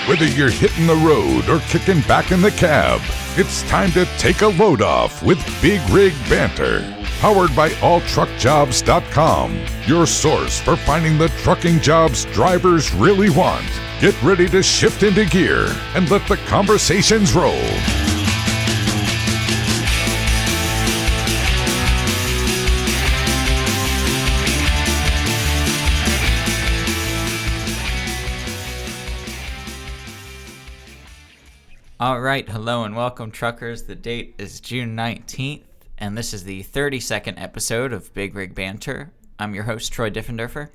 Whether you're hitting the road or kicking back in the cab, it's time to take a load off with Big Rig Banter. Powered by alltruckjobs.com, your source for finding the trucking jobs drivers really want. Get ready to shift into gear and let the conversations roll. All right, hello and welcome, truckers. The date is June 19th, and this is the 32nd episode of Big Rig Banter. I'm your host, Troy Diffenderfer.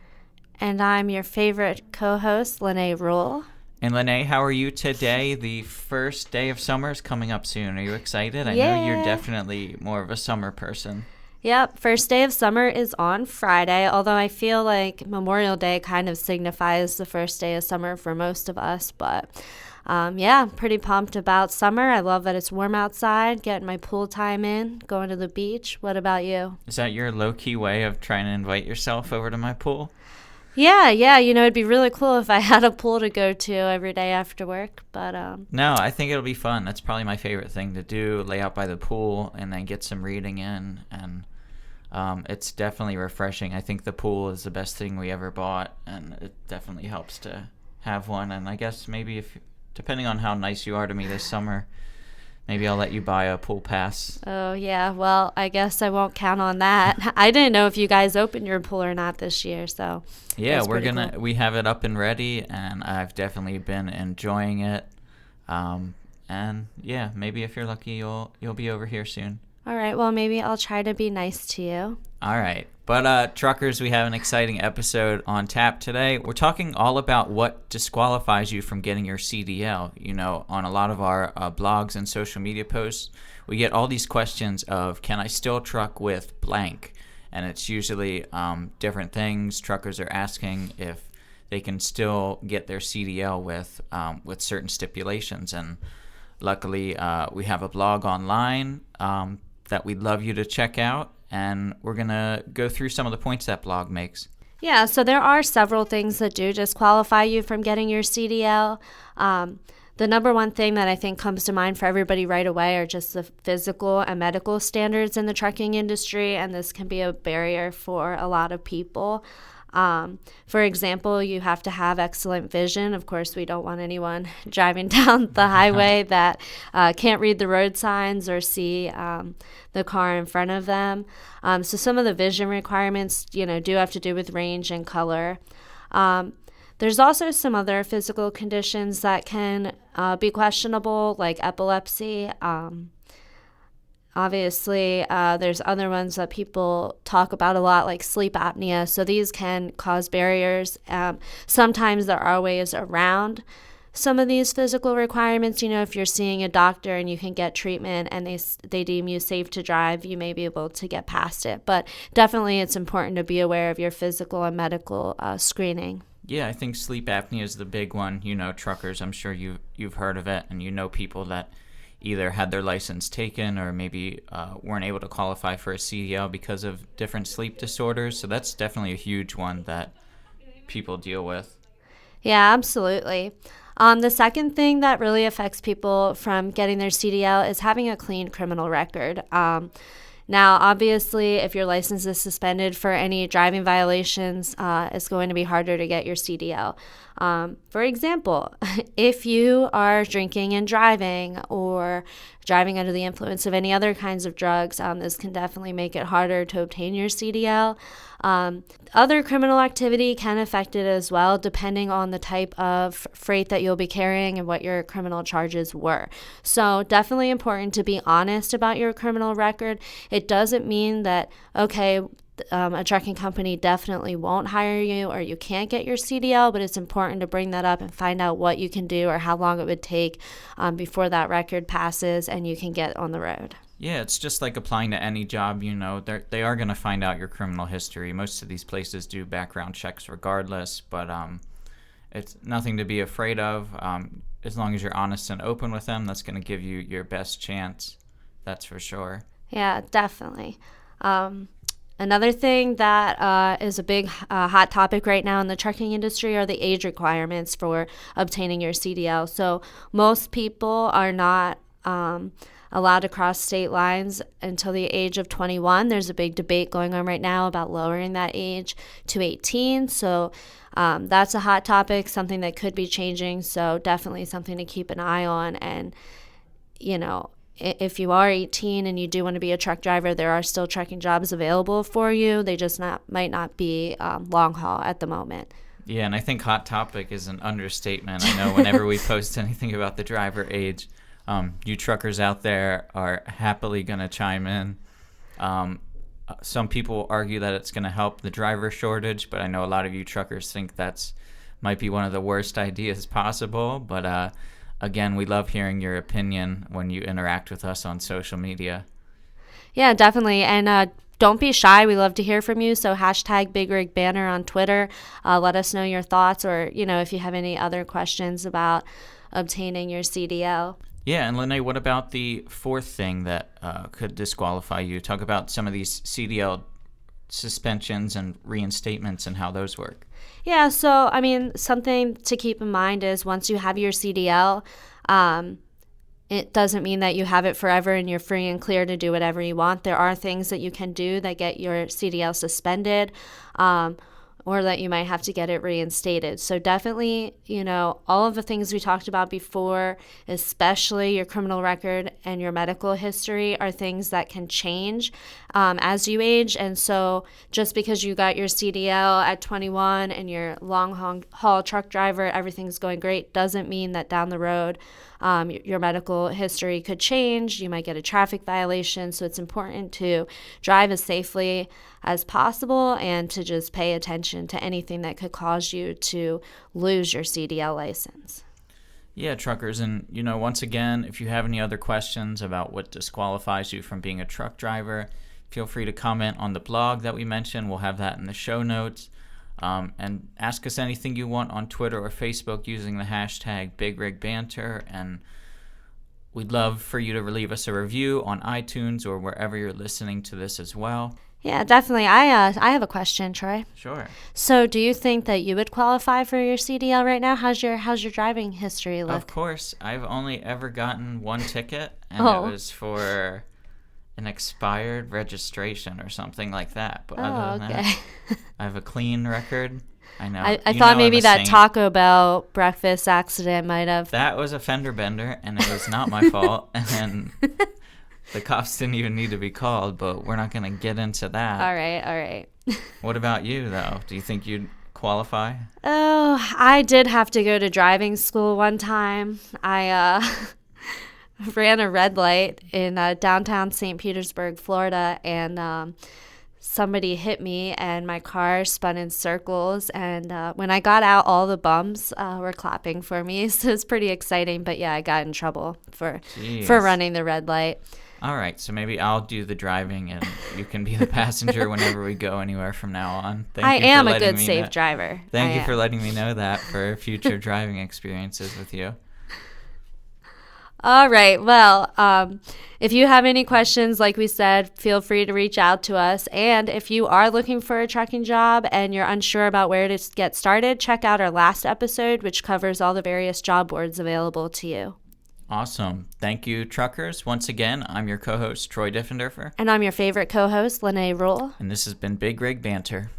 And I'm your favorite co-host, Lenay Rule. And Lenay, how are you today? The first day of summer is coming up soon. Are you excited? I know you're definitely more of a summer person. Yep, first day of summer is on Friday, although I feel like Memorial Day kind of signifies the first day of summer for most of us, but... pretty pumped about summer. I love that it's warm outside, getting my pool time in, going to the beach. What about you? Is that your low-key way of trying to invite yourself over to my pool? Yeah, it'd be really cool if I had a pool to go to every day after work, but... No, I think it'll be fun. That's probably my favorite thing to do, lay out by the pool and then get some reading in, and it's definitely refreshing. I think the pool is the best thing we ever bought, and it definitely helps to have one, and I guess maybe depending on how nice you are to me this summer, maybe I'll let you buy a pool pass. Oh, yeah. Well, I guess I won't count on that. I didn't know if you guys opened your pool or not this year, so... Yeah, we have it up and ready, and I've definitely been enjoying it. And yeah, maybe if you're lucky, you'll be over here soon. All right, well, maybe I'll try to be nice to you. All right. But truckers, we have an exciting episode on tap today. We're talking all about what disqualifies you from getting your CDL. You know, on a lot of our blogs and social media posts, we get all these questions of, can I still truck with blank? And it's usually different things. Truckers are asking if they can still get their CDL with certain stipulations. And luckily, we have a blog online that we'd love you to check out. And we're going to go through some of the points that blog makes. Yeah, so there are several things that do disqualify you from getting your CDL. The number one thing that I think comes to mind for everybody right away are just the physical and medical standards in the trucking industry, and this can be a barrier for a lot of people. For example, you have to have excellent vision. Of course, we don't want anyone driving down the highway that can't read the road signs or see the car in front of them. So some of the vision requirements, do have to do with range and color. There's also some other physical conditions that can be questionable, like epilepsy. Obviously, there's other ones that people talk about a lot, like sleep apnea. So these can cause barriers. Sometimes there are ways around some of these physical requirements. If you're seeing a doctor and you can get treatment and they deem you safe to drive, you may be able to get past it. But definitely it's important to be aware of your physical and medical screening. Yeah, I think sleep apnea is the big one. Truckers, I'm sure you've heard of it, and people that either had their license taken or maybe weren't able to qualify for a CDL because of different sleep disorders. So that's definitely a huge one that people deal with. Yeah, absolutely. The second thing that really affects people from getting their CDL is having a clean criminal record. Now, obviously, if your license is suspended for any driving violations, it's going to be harder to get your CDL. For example, if you are drinking and driving or driving under the influence of any other kinds of drugs, this can definitely make it harder to obtain your CDL. Other criminal activity can affect it as well, depending on the type of freight that you'll be carrying and what your criminal charges were. So definitely important to be honest about your criminal record. It doesn't mean that, okay, a trucking company definitely won't hire you or you can't get your CDL, but it's important to bring that up and find out what you can do or how long it would take before that record passes and you can get on the road. Yeah, it's just like applying to any job, they are going to find out your criminal history. Most of these places do background checks regardless, but it's nothing to be afraid of. As long as you're honest and open with them, that's going to give you your best chance. That's for sure. Yeah, definitely. Another thing that is a big hot topic right now in the trucking industry are the age requirements for obtaining your CDL. So most people are not allowed to cross state lines until the age of 21. There's a big debate going on right now about lowering that age to 18. So that's a hot topic, something that could be changing. So definitely something to keep an eye on. And, if you are 18 and you do want to be a truck driver, there are still trucking jobs available for you. They just might not be long haul at the moment. Yeah, and I think hot topic is an understatement. I know whenever we post anything about the driver age, you truckers out there are happily going to chime in. Some people argue that it's going to help the driver shortage, but I know a lot of you truckers think that's might be one of the worst ideas possible. But again, we love hearing your opinion when you interact with us on social media. Yeah, definitely. And don't be shy. We love to hear from you. So #BigRigBanner on Twitter. Let us know your thoughts, or, if you have any other questions about obtaining your CDL. Yeah, and Lenay, what about the fourth thing that could disqualify you? Talk about some of these CDL suspensions and reinstatements and how those work. Yeah, so, something to keep in mind is once you have your CDL, it doesn't mean that you have it forever and you're free and clear to do whatever you want. There are things that you can do that get your CDL suspended, or that you might have to get it reinstated. So definitely, all of the things we talked about before, especially your criminal record and your medical history, are things that can change as you age. And so just because you got your CDL at 21 and you're long haul truck driver, everything's going great, doesn't mean that down the road your medical history could change. You might get a traffic violation. So it's important to drive as safely as possible and to just pay attention to anything that could cause you to lose your CDL license. Yeah, truckers. And, once again, if you have any other questions about what disqualifies you from being a truck driver, feel free to comment on the blog that we mentioned. We'll have that in the show notes. And ask us anything you want on Twitter or Facebook using the #BigRigBanter. And we'd love for you to leave us a review on iTunes or wherever you're listening to this as well. Yeah, definitely. I have a question, Troy. Sure. So, do you think that you would qualify for your CDL right now? How's your driving history look? Of course. I've only ever gotten one ticket, and it was for an expired registration or something like that. But other than that, I have a clean record. I know. I thought maybe that Taco Bell breakfast accident might have. That was a fender bender, and it was not my fault. And the cops didn't even need to be called, but we're not going to get into that. All right. What about you, though? Do you think you'd qualify? Oh, I did have to go to driving school one time. I ran a red light in downtown St. Petersburg, Florida, and somebody hit me, and my car spun in circles. And when I got out, all the bums were clapping for me, so it's pretty exciting. But yeah, I got in trouble for running the red light. All right, so maybe I'll do the driving, and you can be the passenger whenever we go anywhere from now on. I am a good, safe driver. Thank you for letting me know that for future driving experiences with you. All right. Well, if you have any questions, like we said, feel free to reach out to us. And if you are looking for a trucking job and you're unsure about where to get started, check out our last episode, which covers all the various job boards available to you. Awesome. Thank you, truckers. Once again, I'm your co-host, Troy Diffenderfer. And I'm your favorite co-host, Lenay Rule. And this has been Big Rig Banter.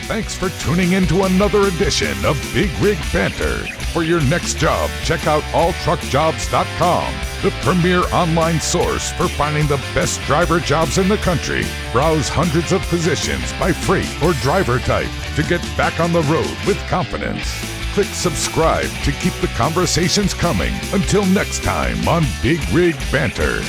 Thanks for tuning in to another edition of Big Rig Banter. For your next job, check out alltruckjobs.com, the premier online source for finding the best driver jobs in the country. Browse hundreds of positions by freight or driver type to get back on the road with confidence. Click subscribe to keep the conversations coming. Until next time on Big Rig Banter.